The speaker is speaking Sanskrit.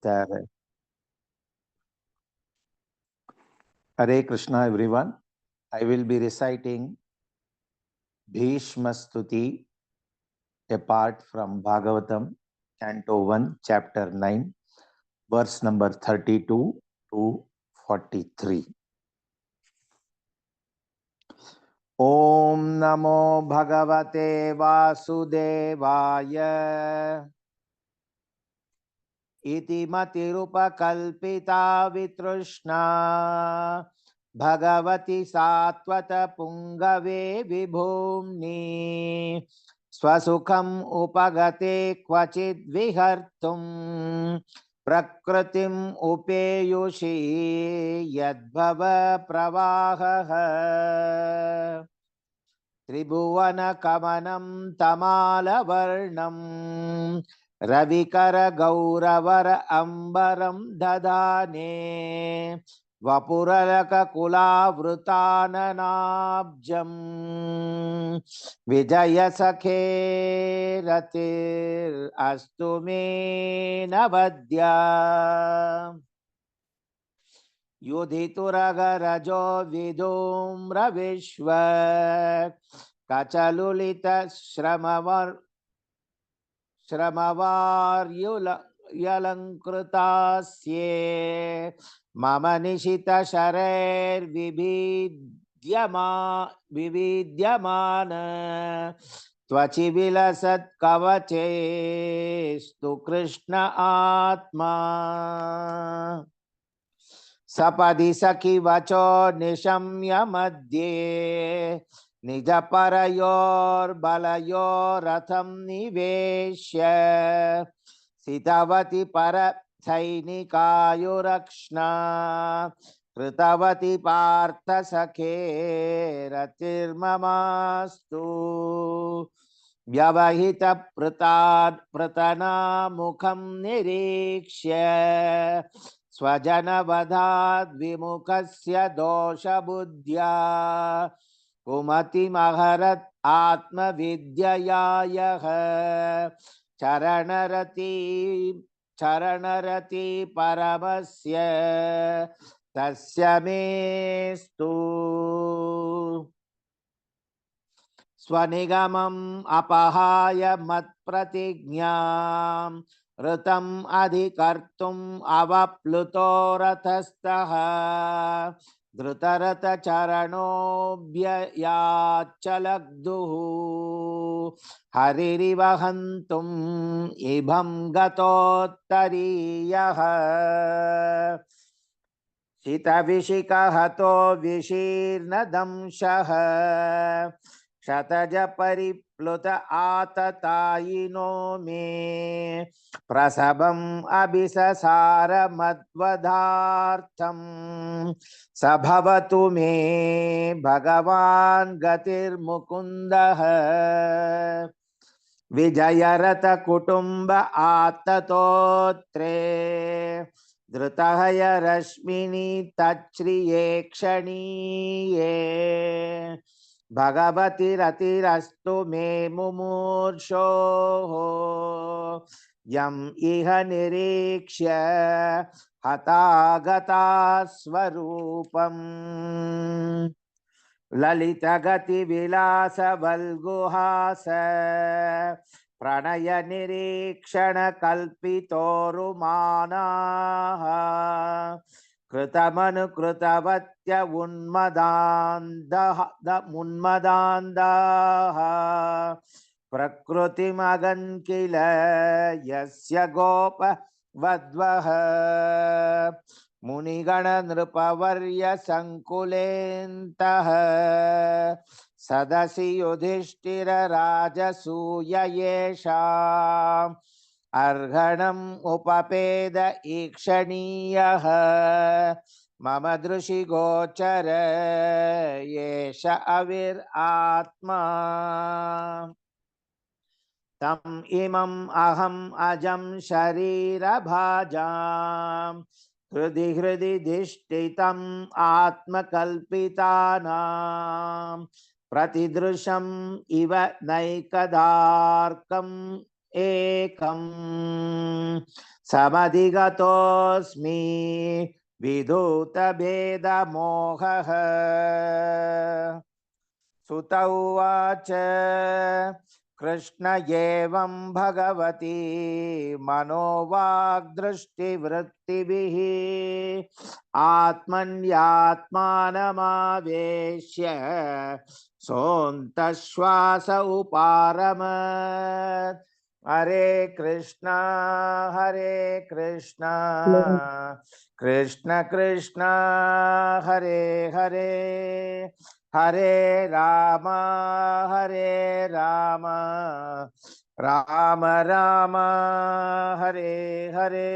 There. Hare Krishna, everyone. I will be reciting Bhishma Stuti, a part from Bhagavatam, Canto 1, Chapter 9, verse number 32 to 43. Om Namo Bhagavate Vasudevaya Iti Matirupakalpita Vitrushna Bhagavati Satvata Pungave Vibhumni Swasukham Upagate Kvachid Vihartum Prakritim Upeyushi Yadbhava Pravaha Tribhuvana Kamanam Tamala Varnam Ravikara Gauravara Ambaram Dadane Vapuralaka Kula Vrutananabjam Vijaya Sakhe Ratir Astume Navadya Yudhituraga Vidumra Vishwa Kachalulita Shramavaryula Yalankrutasye Mama Nishita Sharer Vividyamana Tvachi Vilasat Kavache Stu Krishna Atma Sapadi Saki Vacho Nishamya Madhye Nijaparayor Balayor Ratham Niveshya Sitavati Para Sainikayorakshna Kritavati Partha Sakhe Ratirmamastu Vyavahita Pratana Mukham Nirikshya Swajana Vadhat Vimukasya Dosha Buddhya Kumati Maharat Atma Vidyayaya Charanarati Paramasya Tasya Mestu Swanigamam Apahaya Mat Pratignyam Ritam Adhikartum Avapluto Rathastaha Dhrutarata Charano Yachalagduhu Haririvahantum Ibham Gatotariyaha Sita Vishika Hato Vishirna Damshaha Shataja Paripluta Atatayino me Prasabam Abhisasara Madvadhartam Sabhavatu me Bhagavan Gatir Mukundaha Vijayarata Kutumba Atatotre Dhrutahaya Rashmini Tachriye Kshaniye Bhagavati Ratirastu me mumurshho Yam iha nirikshya hatagata swarupam Lalita gati vilasa valguhasa Pranaya nirikshana kalpitorumana Kritamanu kritavatya unmadandaha Prakriti magan kila yasya gopa vadvaha Munigana nrupavarya sankulentaha Sadasi yudhishthira rajasuya yesham Arghanam upapeda ikshaniyaha Mama drushi gochara yesha avir atma Tam imam aham ajam sharira bhajam Hridi hridi dishtitam atma kalpitanam Pratidrusham iva naikadarkam ekam समधिगतोऽस्मि विधूतभेदमोहः सुत उवाच कृष्ण एवं भगवती मनोवाग्दृष्टिवृत्तिभिः आत्मन्यात्मानमावेश्य सोऽन्तश्वास उपारमत् हरे कृष्णा कृष्ण कृष्ण हरे हरे हरे राम राम राम हरे हरे।